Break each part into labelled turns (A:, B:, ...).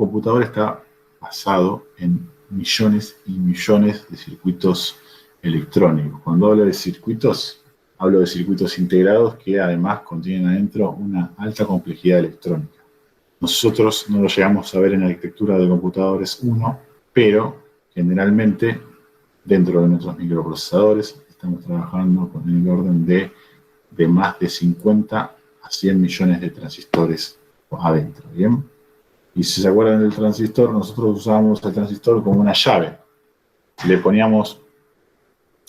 A: computador está basado en millones y millones de circuitos electrónicos. Cuando hablo de circuitos, hablo de circuitos integrados que además contienen adentro una alta complejidad electrónica. Nosotros no lo llegamos a ver en la arquitectura de computadores 1, pero generalmente dentro de nuestros microprocesadores estamos trabajando con el orden de más de 50 a 100 millones de transistores adentro, ¿bien? Y si se acuerdan del transistor, nosotros usábamos el transistor como una llave. Le poníamos,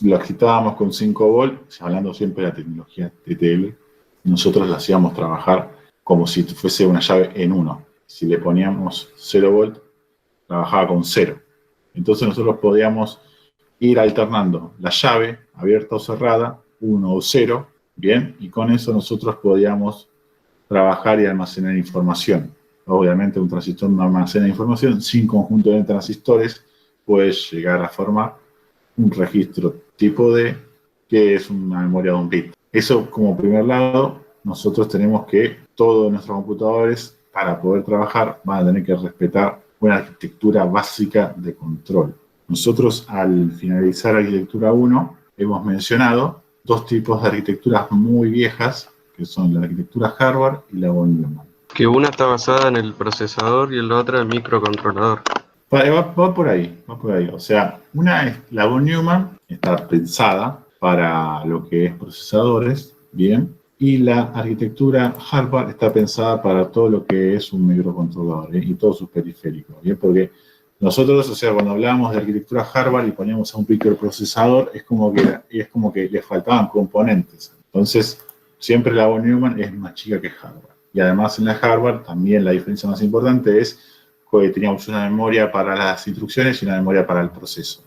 A: lo agitábamos con 5 volts, hablando siempre de la tecnología TTL, nosotros lo hacíamos trabajar como si fuese una llave en 1. Si le poníamos 0 volts, trabajaba con 0. Entonces nosotros podíamos ir alternando la llave, abierta o cerrada, 1 o 0, ¿bien? Y con eso nosotros podíamos trabajar y almacenar información. Obviamente un transistor no almacena información, sin conjunto de transistores puedes llegar a formar un registro tipo D, que es una memoria de un bit. Eso como primer lado, nosotros tenemos que todos nuestros computadores, para poder trabajar, van a tener que respetar una arquitectura básica de control. Nosotros al finalizar arquitectura 1 hemos mencionado dos tipos de arquitecturas muy viejas, que son la arquitectura Harvard y la von Neumann.
B: Que una está basada en el procesador y la otra en el microcontrolador.
A: Va por ahí. O sea, una es la von Neumann, está pensada para lo que es procesadores, bien, y la arquitectura Harvard está pensada para todo lo que es un microcontrolador, y todos sus periféricos, bien, porque nosotros, o sea, cuando hablábamos de arquitectura Harvard y poníamos a un microprocesador, es como que le faltaban componentes. Entonces, siempre la von Neumann es más chica que Harvard. Y además en la Harvard también la diferencia más importante es que teníamos una memoria para las instrucciones y una memoria para el proceso.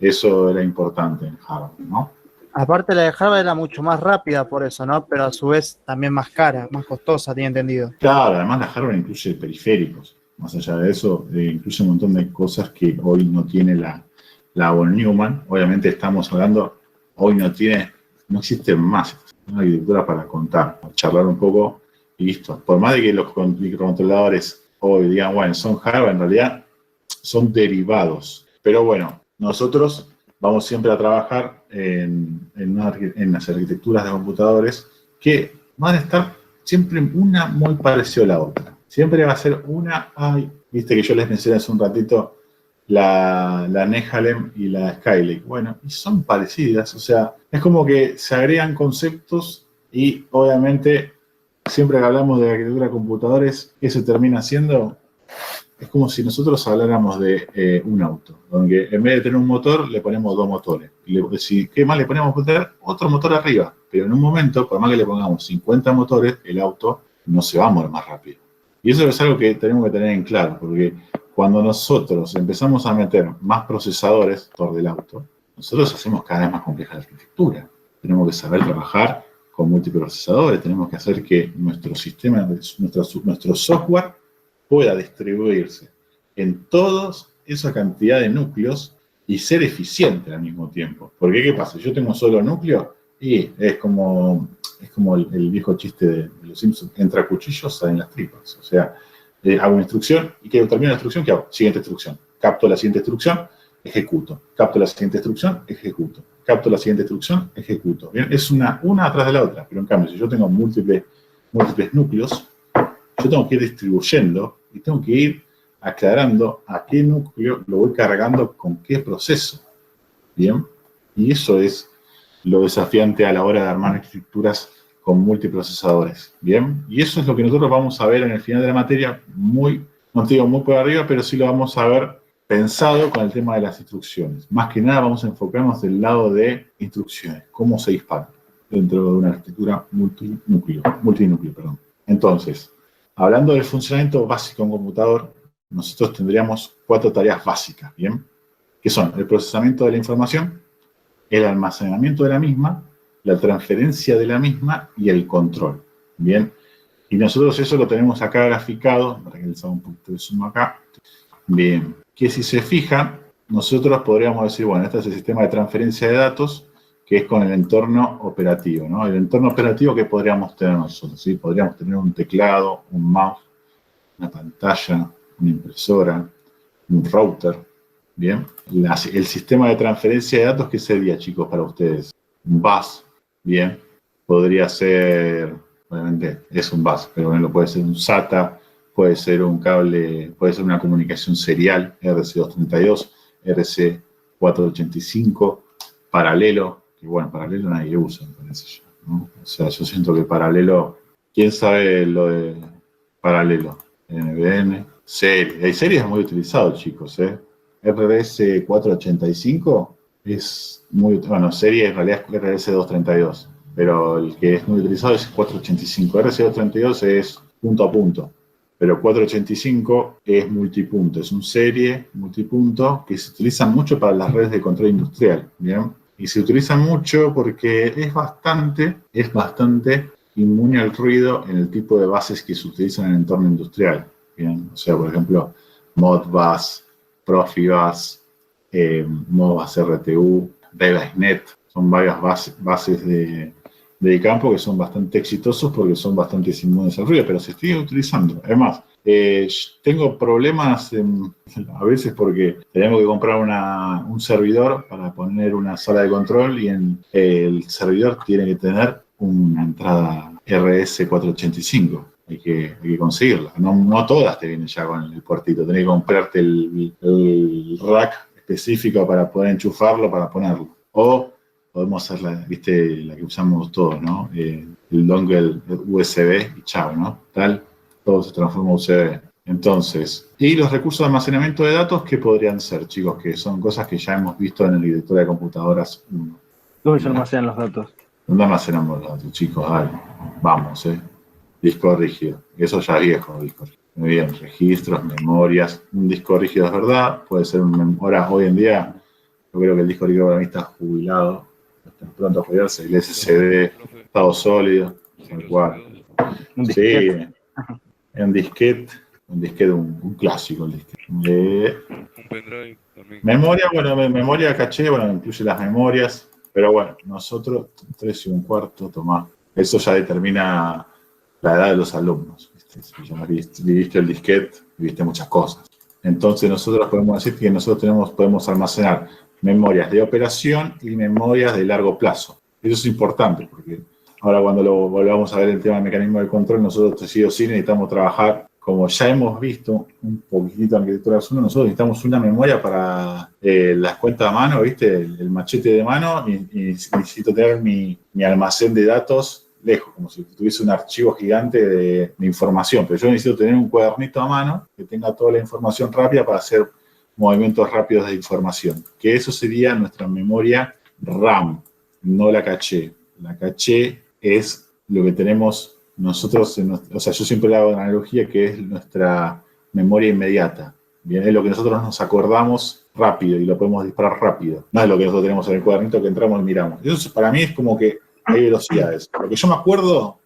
A: Eso era importante en Harvard, ¿no?
C: Aparte la de Harvard era mucho más rápida por eso, ¿no? Pero a su vez también más cara, más costosa, tenía entendido.
A: Claro, además la Harvard incluye periféricos. Más allá de eso, incluye un montón de cosas que hoy no tiene la von Neumann. Obviamente estamos hablando, hoy no existe más una arquitectura para contar, para charlar un poco y listo. Por más de que los microcontroladores hoy digan, bueno, son Harvard, en realidad son derivados. Pero bueno, nosotros vamos siempre a trabajar en las arquitecturas de computadores que van a estar siempre una muy parecida a la otra. Siempre va a ser una, viste que yo les mencioné hace un ratito la Nehalem y la Skylake. Bueno, y son parecidas, o sea, es como que se agregan conceptos y obviamente siempre que hablamos de arquitectura de computadores, ¿qué se termina haciendo? Es como si nosotros habláramos de un auto, donde en vez de tener un motor, le ponemos dos motores. Y ¿qué más le ponemos? Otro motor arriba. Pero en un momento, por más que le pongamos 50 motores, el auto no se va a mover más rápido. Y eso es algo que tenemos que tener en claro, porque cuando nosotros empezamos a meter más procesadores dentro del auto, nosotros hacemos cada vez más compleja la arquitectura. Tenemos que saber trabajar con multiprocesadores, tenemos que hacer que nuestro sistema, nuestro software pueda distribuirse en toda esa cantidad de núcleos y ser eficiente al mismo tiempo. Porque, ¿qué pasa? Yo tengo un solo núcleo y es como el viejo chiste de los Simpsons, entra cuchillos, salen las tripas. O sea, hago una instrucción y que termino la instrucción, ¿qué hago? Siguiente instrucción. Capto la siguiente instrucción, ejecuto. Capto la siguiente instrucción, ejecuto. Capto la siguiente instrucción, ejecuto. ¿Bien? Es una atrás de la otra. Pero en cambio, si yo tengo múltiples núcleos, yo tengo que ir distribuyendo y tengo que ir aclarando a qué núcleo lo voy cargando con qué proceso. ¿Bien? Y eso es lo desafiante a la hora de armar arquitecturas con multiprocesadores. ¿Bien? Y eso es lo que nosotros vamos a ver en el final de la materia, no te digo muy por arriba, pero sí lo vamos a ver pensado con el tema de las instrucciones. Más que nada vamos a enfocarnos del lado de instrucciones, cómo se disparan dentro de una arquitectura multinúcleo. Entonces, hablando del funcionamiento básico de un computador, nosotros tendríamos 4 tareas básicas, ¿bien? Que son el procesamiento de la información, el almacenamiento de la misma, la transferencia de la misma y el control, ¿bien? Y nosotros eso lo tenemos acá graficado, para que les haga un poquito de zoom acá, bien, que si se fijan, nosotros podríamos decir, bueno, este es el sistema de transferencia de datos, que es con el entorno operativo, ¿no? El entorno operativo que podríamos tener nosotros, ¿sí? Podríamos tener un teclado, un mouse, una pantalla, una impresora, un router, ¿bien? El sistema de transferencia de datos, ¿qué sería, chicos, para ustedes? Un bus, ¿bien? Podría ser, obviamente es un bus, pero bueno, puede ser un SATA, puede ser un cable, puede ser una comunicación serial, RC232, RC485, paralelo, que bueno, paralelo nadie usa, me parece yo, ¿no? O sea, yo siento que paralelo, ¿quién sabe lo de paralelo? NBN, serie. Hay series muy utilizado, chicos, ¿eh? RS485 es muy, bueno, serie en realidad es RS232, pero el que es muy utilizado es 485. RS232 es punto a punto, pero 485 es multipunto, es un serie multipunto que se utiliza mucho para las redes de control industrial, ¿bien? Y se utiliza mucho porque es bastante inmune al ruido en el tipo de bases que se utilizan en el entorno industrial, ¿bien? O sea, por ejemplo, Modbus, Profibus, Modbus RTU, DeviceNet, son varias bases de campo que son bastante exitosos porque son bastante inmunes al ruido, pero se siguen utilizando. Además, tengo problemas a veces porque tenemos que comprar un servidor para poner una sala de control y el servidor tiene que tener una entrada RS485. Hay que conseguirla. No todas te vienen ya con el puertito. Tenés que comprarte el rack específico para poder enchufarlo, para ponerlo. O podemos hacer la que usamos todos, ¿no? El dongle USB y chao, ¿no? Todo se transforma en USB. Entonces, y los recursos de almacenamiento de datos, ¿qué podrían ser, chicos? Que son cosas que ya hemos visto en el directorio de computadoras 1.
D: ¿Dónde se almacenan los datos?
A: ¿Dónde almacenamos los datos, chicos? Dale, vamos, Disco rígido. Eso ya es viejo, disco rígido. Muy bien, registros, memorias. Un disco rígido es verdad, puede ser ahora, hoy en día, yo creo que el disco rígido para mí está jubilado. Está pronto a jubilarse. El SSD, estado sólido, tal cual. Sí, un disquete, un clásico, el disquete.
E: Un pendrive también.
A: Memoria, bueno, memoria caché, bueno, incluye las memorias, pero bueno, nosotros, 3 1/4, tomá. Eso ya determina la edad de los alumnos, ¿viste? Si ya viviste el disquete, viviste muchas cosas. Entonces nosotros podemos decir que nosotros podemos almacenar memorias de operación y memorias de largo plazo. Eso es importante, porque ahora cuando lo volvamos a ver el tema del mecanismo de control, nosotros sí necesitamos trabajar, como ya hemos visto un poquitito en arquitectura 1, nosotros necesitamos una memoria para las cuentas a mano, ¿viste? El machete de mano, y necesito tener mi almacén de datos lejos, como si tuviese un archivo gigante de información, pero yo necesito tener un cuadernito a mano que tenga toda la información rápida para hacer movimientos rápidos de información, que eso sería nuestra memoria RAM, no la caché. La caché es lo que tenemos nosotros, o sea, yo siempre le hago una analogía que es nuestra memoria inmediata, bien, es lo que nosotros nos acordamos rápido y lo podemos disparar rápido, no es lo que nosotros tenemos en el cuadernito que entramos y miramos. Eso para mí es como que hay velocidades. Lo que yo me acuerdo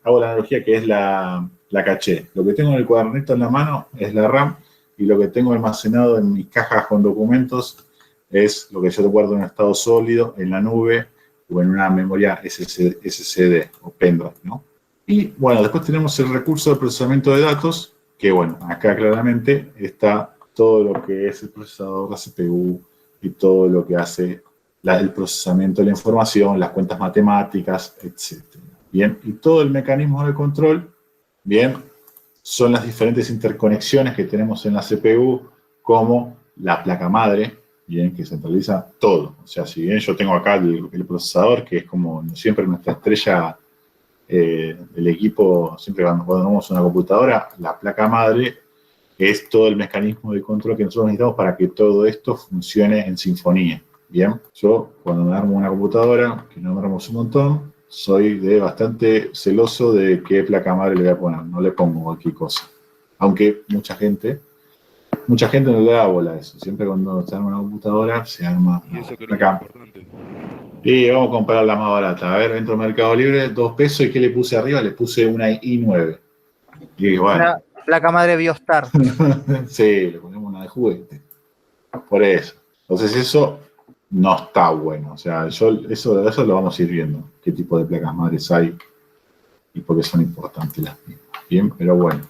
A: hago la analogía que es la caché. Lo que tengo en el cuadernito en la mano es la RAM y lo que tengo almacenado en mis cajas con documentos es lo que yo guardo en estado sólido, en la nube o en una memoria SSD o pendrive, ¿no? Y bueno, después tenemos el recurso de procesamiento de datos, que bueno, acá claramente está todo lo que es el procesador, la CPU y todo lo que hace el procesamiento de la información, las cuentas matemáticas, etc. Bien, y todo el mecanismo de control, bien, son las diferentes interconexiones que tenemos en la CPU, como la placa madre, bien, que centraliza todo. O sea, si bien yo tengo acá el procesador, que es como siempre nuestra estrella del equipo, siempre cuando tenemos una computadora, la placa madre es todo el mecanismo de control que nosotros necesitamos para que todo esto funcione en sinfonía. Bien, yo cuando me armo una computadora, que no me armamos un montón, soy bastante celoso de qué placa madre le voy a poner, no le pongo cualquier cosa. Aunque mucha gente no le da bola a eso. Siempre cuando se arma una computadora, se arma acá. Y vamos a comprar la más barata. A ver, entro al Mercado Libre, 2 pesos, ¿y qué le puse arriba? Le puse una i9. Y dije, bueno.
C: Placa madre Biostar.
A: Sí, le ponemos una de juguete. Por eso. Entonces eso no está bueno. O sea, eso lo vamos a ir viendo. Qué tipo de placas madres hay y por qué son importantes las mismas. Bien, pero bueno.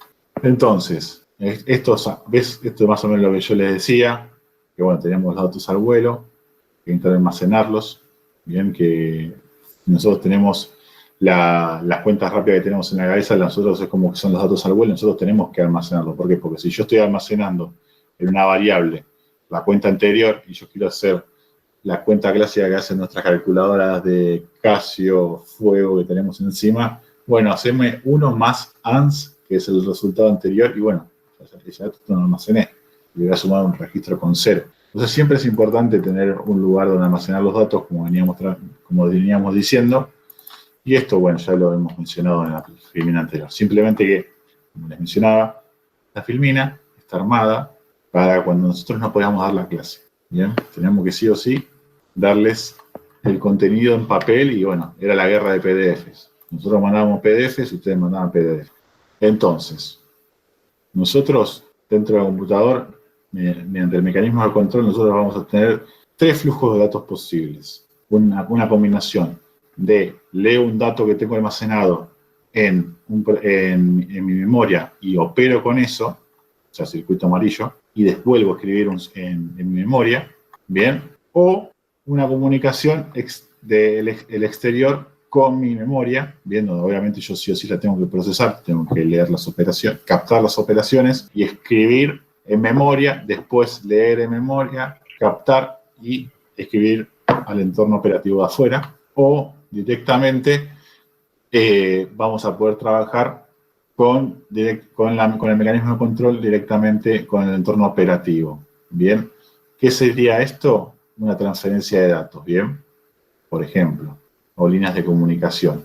A: Entonces, ¿Ves? Esto es más o menos lo que yo les decía, que bueno, tenemos los datos al vuelo, que intentar almacenarlos, bien, que nosotros tenemos las cuentas rápidas que tenemos en la cabeza, nosotros es como que son los datos al vuelo, nosotros tenemos que almacenarlos. ¿Por qué? Porque si yo estoy almacenando en una variable la cuenta anterior y yo quiero hacer la cuenta clásica que hacen nuestras calculadoras de Casio, Fuego que tenemos encima, bueno, haceme uno más ANS, que es el resultado anterior, y bueno, ya dato no lo almacené, le voy a sumar un registro con 0. Entonces siempre es importante tener un lugar donde almacenar los datos, como veníamos diciendo, y esto, bueno, ya lo hemos mencionado en la filmina anterior. Simplemente que, como les mencionaba, la filmina está armada para cuando nosotros no podamos dar la clase. Bien, tenemos que sí o sí darles el contenido en papel y bueno, era la guerra de PDFs. Nosotros mandábamos PDFs y ustedes mandaban PDF. Entonces, nosotros dentro del computador, mediante el mecanismo de control, nosotros vamos a tener 3 flujos de datos posibles. Una combinación de leo un dato que tengo almacenado en mi memoria y opero con eso, o sea, circuito amarillo, y después vuelvo a escribir en mi memoria, ¿bien? O una comunicación del exterior con mi memoria, bien, donde obviamente yo sí o sí la tengo que procesar, tengo que leer las operaciones, captar las operaciones y escribir en memoria, después leer en memoria, captar y escribir al entorno operativo de afuera, o directamente vamos a poder trabajar con el mecanismo de control directamente con el entorno operativo. Bien, ¿qué sería esto? Una transferencia de datos, bien, por ejemplo, o líneas de comunicación.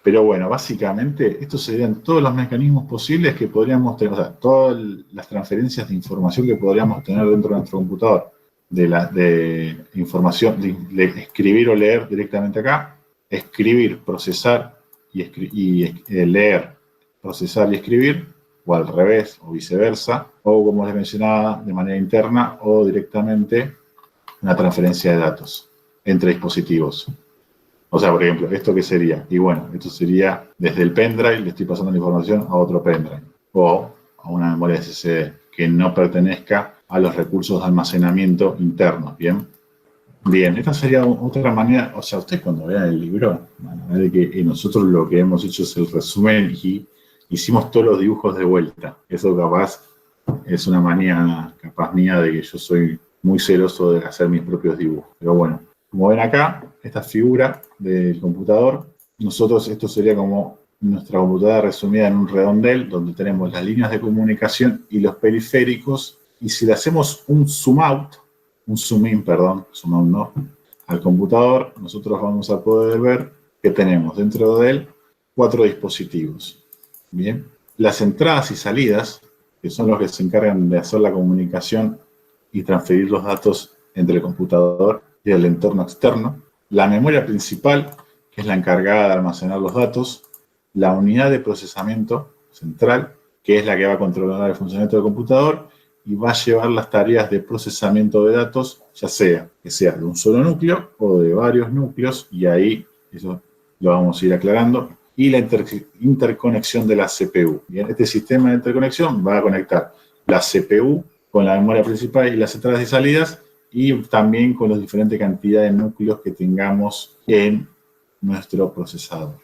A: Pero bueno, básicamente estos serían todos los mecanismos posibles que podríamos tener, o sea, todas las transferencias de información que podríamos tener dentro de nuestro computador, de información, de escribir o leer directamente acá, escribir, procesar y leer, procesar y escribir, o al revés, o viceversa, o como les mencionaba, de manera interna o directamente una transferencia de datos entre dispositivos. O sea, por ejemplo, ¿esto qué sería? Y bueno, esto sería desde el pendrive, le estoy pasando la información a otro pendrive, o a una memoria SSD que no pertenezca a los recursos de almacenamiento internos, ¿bien? Bien, esta sería otra manera, o sea, ustedes cuando vean el libro, van a ver que nosotros lo que hemos hecho es el resumen y hicimos todos los dibujos de vuelta. Eso capaz es una manía capaz mía de que yo soy muy celoso de hacer mis propios dibujos. Pero bueno, como ven acá, esta figura del computador, nosotros esto sería como nuestra computadora resumida en un redondel donde tenemos las líneas de comunicación y los periféricos, y si le hacemos un zoom out no, al computador, nosotros vamos a poder ver que tenemos dentro de él 4 dispositivos. Bien, las entradas y salidas, que son los que se encargan de hacer la comunicación y transferir los datos entre el computador y el entorno externo, la memoria principal, que es la encargada de almacenar los datos, la unidad de procesamiento central, que es la que va a controlar el funcionamiento del computador y va a llevar las tareas de procesamiento de datos, ya sea que sea de un solo núcleo o de varios núcleos, y ahí eso lo vamos a ir aclarando, y la interconexión de la CPU. Bien, este sistema de interconexión va a conectar la CPU con la memoria principal y las entradas y salidas, y también con la diferente cantidad de núcleos que tengamos en nuestro procesador.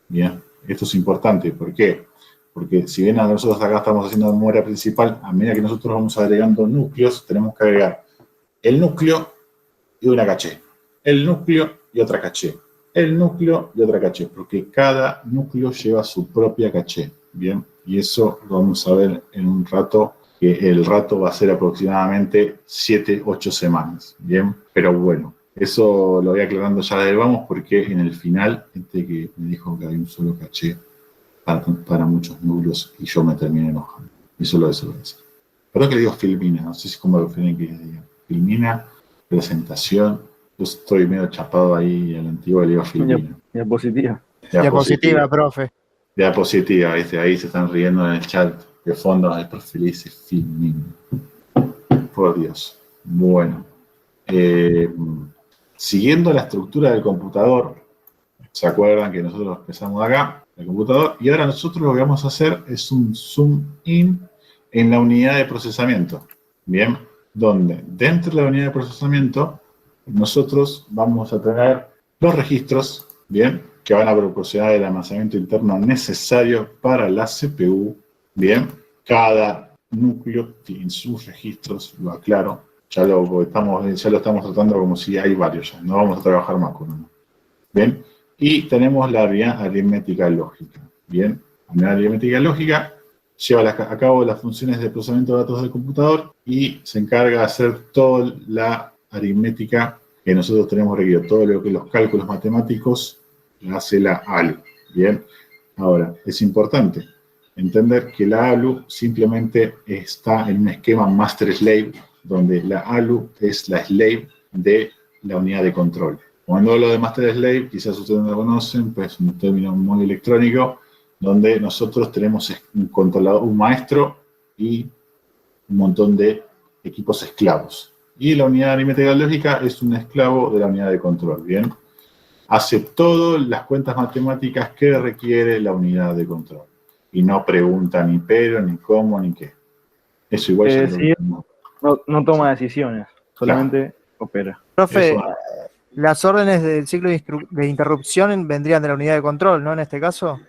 A: Bien, esto es importante. ¿Por qué? Porque si bien nosotros acá estamos haciendo memoria principal, a medida que nosotros vamos agregando núcleos, tenemos que agregar el núcleo y una caché, el núcleo y otra caché, el núcleo y otra caché, porque cada núcleo lleva su propia caché. Bien, y eso lo vamos a ver en un rato, que el rato va a ser aproximadamente 7-8 semanas. Bien, pero bueno, eso lo voy aclarando ya desde vamos, porque en el final, gente que me dijo que hay un solo caché para muchos núcleos y yo me terminé enojando. Y solo eso lo voy a decir. Perdón que le digo filmina, no sé si cómo lo prefieren que les diga. Filmina, presentación. Yo estoy medio chapado ahí a la antigua, le digo filmina.
D: Diapositiva.
C: Diapositiva, profe.
A: Diapositiva, ¿viste? Ahí se están riendo en el chat de fondo. El profe le dice filmina. Por Dios. Bueno. Siguiendo la estructura del computador, ¿se acuerdan que nosotros empezamos acá? El computador, y ahora nosotros lo que vamos a hacer es un zoom in en la unidad de procesamiento, ¿bien? Donde dentro de la unidad de procesamiento nosotros vamos a tener los registros, ¿bien? Que van a proporcionar el almacenamiento interno necesario para la CPU, ¿bien? Cada núcleo tiene sus registros, lo aclaro, ya lo estamos tratando como si hay varios ya, no vamos a trabajar más con uno, ¿bien? Y tenemos la unidad aritmética lógica, ¿bien? La unidad aritmética lógica lleva a cabo las funciones de procesamiento de datos del computador y se encarga de hacer toda la aritmética que nosotros tenemos requerido, todo lo que los cálculos matemáticos hace la ALU, ¿bien? Ahora, es importante entender que la ALU simplemente está en un esquema master-slave, donde la ALU es la slave de la unidad de control. Cuando hablo de master-slave, quizás ustedes no lo conocen, pues es un término muy electrónico, donde nosotros tenemos un controlador, un maestro y un montón de equipos esclavos. Y la unidad aritmética lógica es un esclavo de la unidad de control, ¿bien? Hace todas las cuentas matemáticas que requiere la unidad de control. Y no pregunta ni pero, ni cómo, ni qué. Eso igual ya
D: sí, no toma decisiones, solamente opera.
C: Profe,
A: Eso,
C: las órdenes del ciclo de interrupción vendrían de la unidad de control, ¿no? En este caso.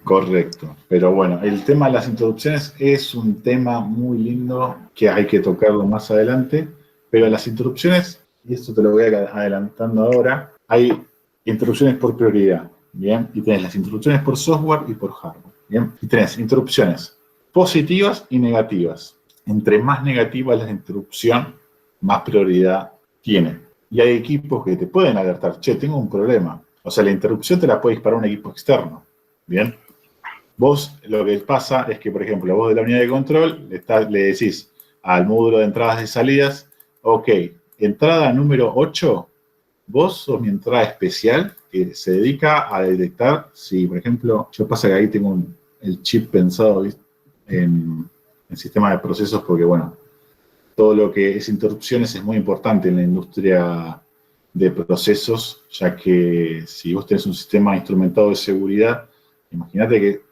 A: correcto. Pero bueno, el tema de las interrupciones es un tema muy lindo que hay que tocarlo más adelante. Pero las interrupciones, y esto te lo voy adelantando ahora, hay interrupciones por prioridad, ¿bien? Y tenés las interrupciones por software y por hardware, ¿bien? Y tenés interrupciones positivas y negativas. Entre más negativa es la interrupción, más prioridad tiene. Y hay equipos que te pueden alertar, che, tengo un problema. O sea, la interrupción te la puede disparar un equipo externo, ¿bien? Vos, lo que pasa es que, por ejemplo, vos de la unidad de control le decís al módulo de entradas y salidas, ok, entrada número 8, vos sos mi entrada especial que se dedica a detectar si, por ejemplo, yo pasa que ahí tengo el chip pensado en sistema de procesos porque, bueno, todo lo que es interrupciones es muy importante en la industria de procesos, ya que si vos tenés un sistema instrumentado de seguridad, imagínate que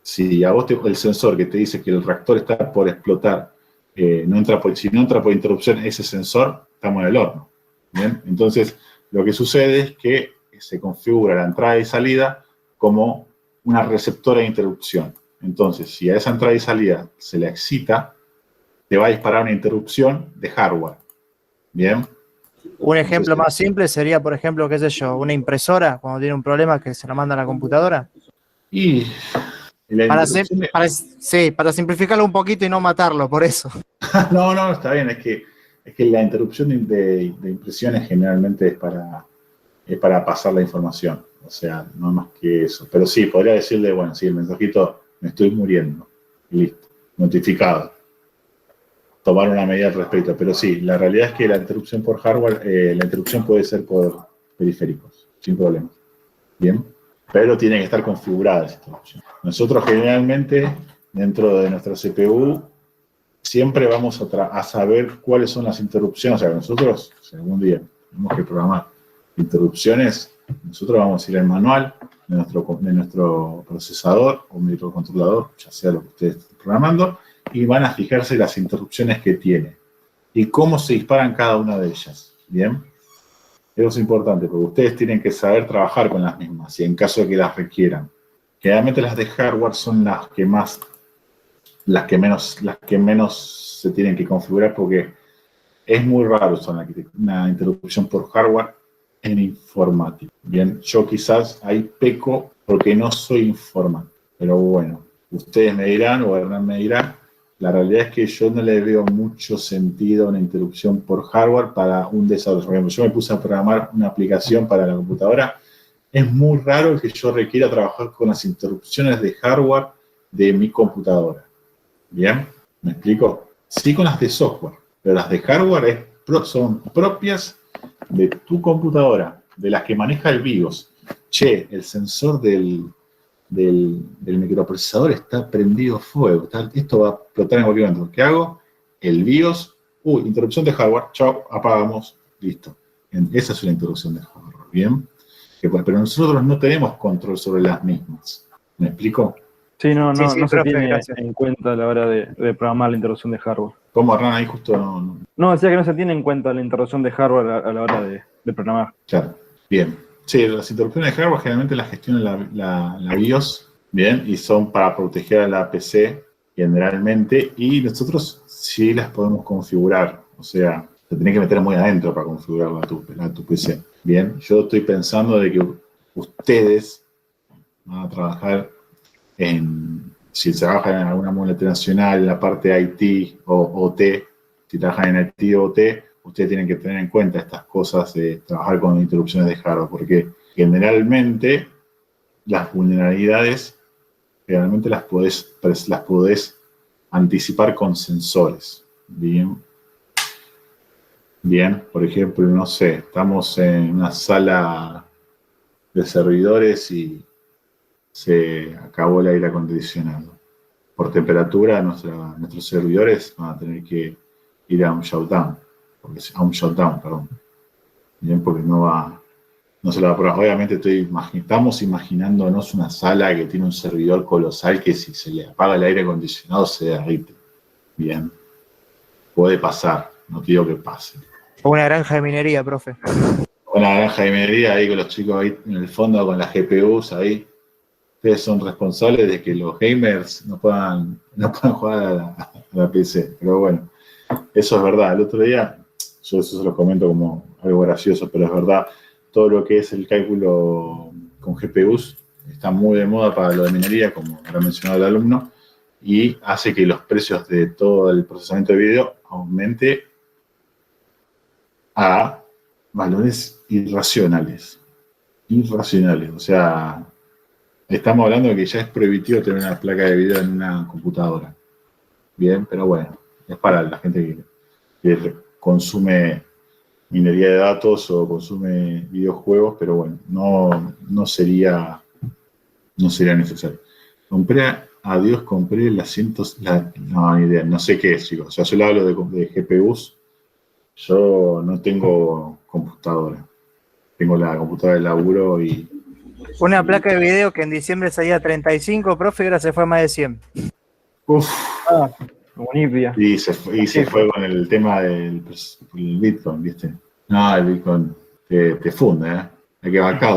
A: si a vos el sensor que te dice que el reactor está por explotar, si no entra por interrupción ese sensor, estamos en el horno, ¿bien? Entonces, lo que sucede es que se configura la entrada y salida como una receptora de interrupción. Entonces, si a esa entrada y salida se le excita, te va a disparar una interrupción de hardware, ¿bien?
C: Un ejemplo más simple sería, por ejemplo, qué sé yo, una impresora, cuando tiene un problema que se la manda a la computadora.
A: Y la
C: para simplificarlo un poquito y no matarlo, por eso.
A: No, está bien, es que la interrupción de impresiones generalmente es para pasar la información, o sea, no más que eso. Pero sí, podría decirle, bueno, sí, el mensajito, me estoy muriendo, y listo, notificado. Tomar una medida al respecto, pero sí, la realidad es que la interrupción por hardware, la interrupción puede ser por periféricos, sin problemas, ¿bien? Pero tiene que estar configurada esa interrupción. Nosotros generalmente, dentro de nuestra CPU, siempre vamos a saber cuáles son las interrupciones. O sea, nosotros, si algún día tenemos que programar interrupciones, nosotros vamos a ir al manual de nuestro procesador o microcontrolador, ya sea lo que ustedes estén programando, y van a fijarse las interrupciones que tiene y cómo se disparan cada una de ellas, ¿bien? Eso es importante, porque ustedes tienen que saber trabajar con las mismas, y en caso de que las requieran. Generalmente las de hardware son las que menos se tienen que configurar, porque es muy raro usar una interrupción por hardware en informática. Bien, yo quizás ahí peco porque no soy informático, pero bueno, ustedes me dirán, o Hernán me dirá, la realidad es que yo no le veo mucho sentido a una interrupción por hardware para un desarrollo. Por ejemplo, yo me puse a programar una aplicación para la computadora. Es muy raro que yo requiera trabajar con las interrupciones de hardware de mi computadora. ¿Bien? ¿Me explico? Sí con las de software, pero las de hardware son propias de tu computadora, de las que maneja el BIOS. Che, el sensor del microprocesador está prendido fuego. Esto va a explotar en cualquier momento. ¿Qué hago? El BIOS, interrupción de hardware, chao, apagamos, listo. Esa es una interrupción de hardware, ¿bien? Pero nosotros no tenemos control sobre las mismas. ¿Me explico?
D: Sí, no se
C: profe,
D: tiene
C: gracias.
D: en cuenta a la hora de programar la interrupción de hardware.
A: ¿Cómo, Hernán? Ahí justo no.
D: No, decía que no se tiene en cuenta la interrupción de hardware a la hora de programar.
A: Claro, bien. Sí, las interrupciones de hardware generalmente las gestiona la BIOS, bien, y son para proteger a la PC generalmente, y nosotros sí las podemos configurar, o sea, te tenés que meter muy adentro para configurarla a tu PC. Bien, yo estoy pensando de que ustedes van a trabajar si trabajan en alguna multinacional, en la parte de IT o OT, si trabajan en IT o OT, ustedes tienen que tener en cuenta estas cosas de trabajar con interrupciones de hardware, porque generalmente las vulnerabilidades, generalmente las podés anticipar con sensores. Bien. Bien, por ejemplo, no sé, estamos en una sala de servidores y se acabó el aire acondicionado. Por temperatura, nuestros servidores van a tener que ir a un shutdown, perdón. Bien, porque no se lo va a probar. Obviamente estamos imaginándonos una sala que tiene un servidor colosal que si se le apaga el aire acondicionado se derrite. Bien, puede pasar, no te digo que pase.
C: O una granja de minería, profe.
A: Una granja de minería ahí con los chicos ahí en el fondo con las GPUs ahí. Ustedes son responsables de que los gamers no puedan jugar a la PC. Pero bueno, eso es verdad. El otro día, yo eso se lo comento como algo gracioso, pero es verdad. Todo lo que es el cálculo con GPUs está muy de moda para lo de minería, como habrá mencionado el alumno, y hace que los precios de todo el procesamiento de video aumente a valores irracionales. O sea, estamos hablando de que ya es prohibitivo tener una placa de video en una computadora. Bien, pero bueno, es para la gente que consume minería de datos o consume videojuegos, pero bueno, no sería necesario. Compré las no, ni idea, no sé qué es, chicos. O sea, yo le hablo de GPUs. Yo no tengo computadora. Tengo la computadora de laburo y...
C: Una placa de video que en diciembre salía 35, profe, y ahora se fue a más de 100.
A: Uf.
D: Como Nipia.
A: Y se fue con el tema del Bitcoin, ¿viste? No, el Bitcoin te funde, ¿eh? Hay que bajar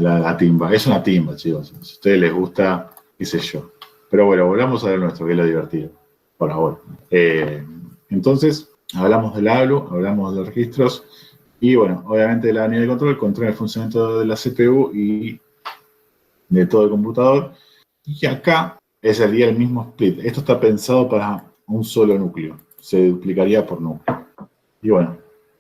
A: la timba. Es una timba, chicos. Si a ustedes les gusta, qué sé yo. Pero bueno, volvamos a ver nuestro, que es lo divertido. Por ahora. Entonces, hablamos del ABLU, hablamos de los registros y, bueno, obviamente de la unidad de control del funcionamiento de la CPU y de todo el computador. Y acá sería el mismo split. Esto está pensado para un solo núcleo. Se duplicaría por núcleo. Y bueno,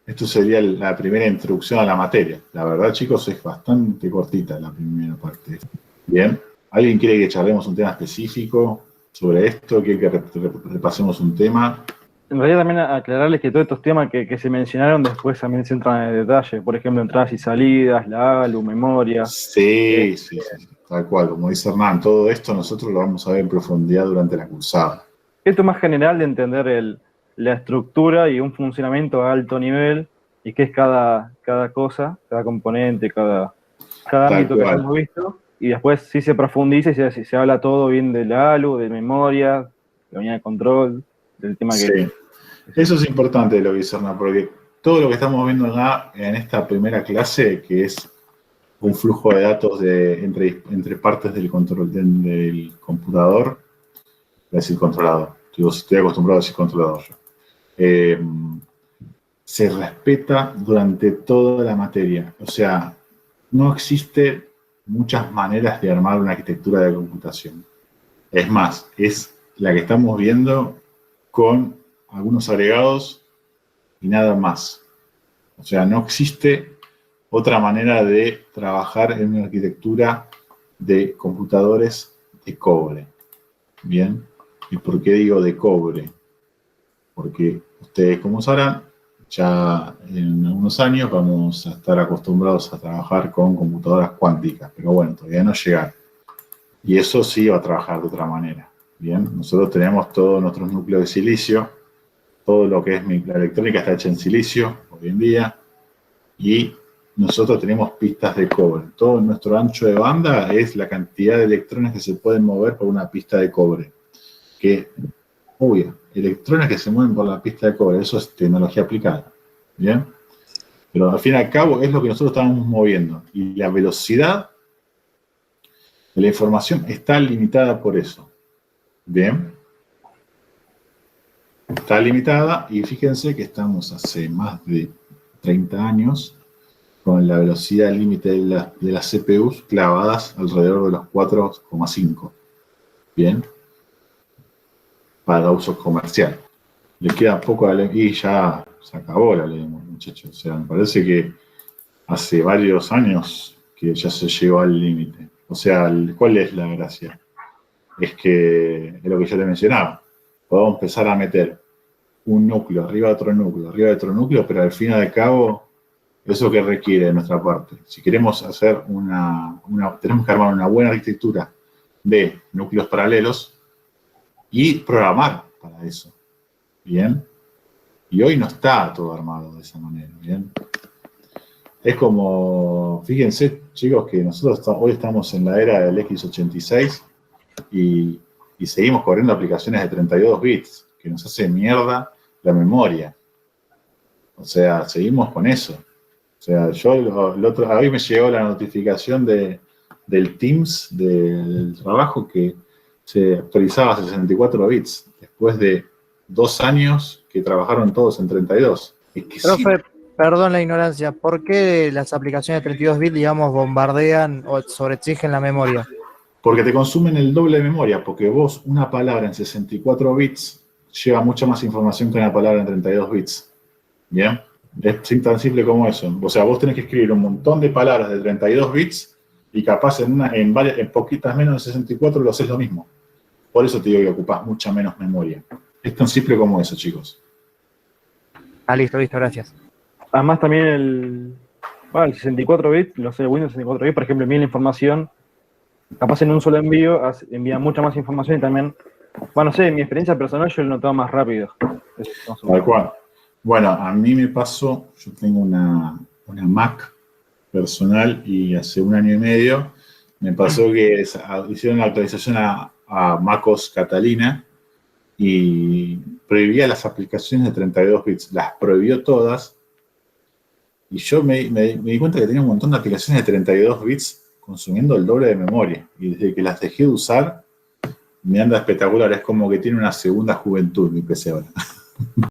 A: esto sería la primera introducción a la materia. La verdad, chicos, es bastante cortita la primera parte. Bien. ¿Alguien quiere que charlemos un tema específico sobre esto? ¿Quiere que repasemos un tema?
D: En realidad también aclararles que todos estos temas que se mencionaron después también se entran en detalle. Por ejemplo, entradas y salidas, la ALU, memoria.
A: Sí, tal cual. Como dice Hernán, todo esto nosotros lo vamos a ver en profundidad durante la cursada.
D: Esto es más general de entender la estructura y un funcionamiento a alto nivel y qué es cada cosa, cada componente, cada ámbito que hayamos visto. Y después sí se profundiza y se habla todo bien de la ALU, de memoria, de unidad de control, del tema que...
A: Sí. Eso es importante lo que dice Hernán, porque todo lo que estamos viendo acá en esta primera clase, que es un flujo de datos entre partes del computador, voy a decir controlador, estoy acostumbrado a decir controlador yo. Se respeta durante toda la materia. O sea, no existe muchas maneras de armar una arquitectura de computación. Es más, es la que estamos viendo con algunos agregados y nada más. O sea, no existe otra manera de trabajar en una arquitectura de computadores de cobre. ¿Bien? ¿Y por qué digo de cobre? Porque ustedes, como sabrán, ya en algunos años vamos a estar acostumbrados a trabajar con computadoras cuánticas, pero bueno, todavía no llegan. Y eso sí va a trabajar de otra manera. Bien, nosotros tenemos todos nuestros núcleos de silicio, todo lo que es la electrónica está hecha en silicio hoy en día, y nosotros tenemos pistas de cobre. Todo nuestro ancho de banda es la cantidad de electrones que se pueden mover por una pista de cobre. Que, electrones que se mueven por la pista de cobre, eso es tecnología aplicada. ¿Bien? Pero al fin y al cabo es lo que nosotros estamos moviendo. Y la velocidad de la información está limitada por eso. ¿Bien? Está limitada y fíjense que estamos hace más de 30 años con la velocidad límite de las CPUs clavadas alrededor de los 4,5. ¿Bien? Para uso comercial. Le queda poco a la ley y ya se acabó la ley, muchachos. O sea, me parece que hace varios años que ya se llegó al límite. O sea, ¿cuál es la gracia? Es que es lo que yo te mencionaba. Podemos empezar a meter un núcleo arriba de otro núcleo, arriba de otro núcleo, pero al fin y al cabo, eso que requiere de nuestra parte. Si queremos hacer tenemos que armar una buena arquitectura de núcleos paralelos y programar para eso. ¿Bien? Y hoy no está todo armado de esa manera. ¿Bien? Es como, fíjense, chicos, que nosotros hoy estamos en la era del x86 y seguimos corriendo aplicaciones de 32 bits, que nos hace mierda la memoria. O sea, seguimos con eso. O sea, hoy me llegó la notificación del Teams, del trabajo, que se actualizaba a 64 bits, después de 2 años que trabajaron todos en 32. Es que
C: Profe,
A: sí.
C: perdón la ignorancia, ¿por qué las aplicaciones de 32 bits, digamos, bombardean o sobreexigen la memoria?
A: Porque te consumen el doble de memoria, porque vos, una palabra en 64 bits lleva mucha más información que una palabra en 32 bits. ¿Bien? Es tan simple como eso. O sea, vos tenés que escribir un montón de palabras de 32 bits y capaz en poquitas menos de 64 lo haces lo mismo. Por eso te digo que ocupás mucha menos memoria. Es tan simple como eso, chicos.
C: Listo, gracias.
D: Además también el 64 bits, los Windows 64 bits, por ejemplo, envía la información, capaz en un solo envío, envía mucha más información y también, bueno, no sé, en mi experiencia personal yo lo notaba más rápido.
A: Tal cual. Bueno, a mí me pasó, yo tengo una Mac personal y hace 1 año y medio me pasó que hicieron la actualización a MacOS Catalina y prohibía las aplicaciones de 32 bits, las prohibió todas y yo me di cuenta que tenía un montón de aplicaciones de 32 bits consumiendo el doble de memoria y desde que las dejé de usar me anda espectacular, es como que tiene una segunda juventud mi PC ahora.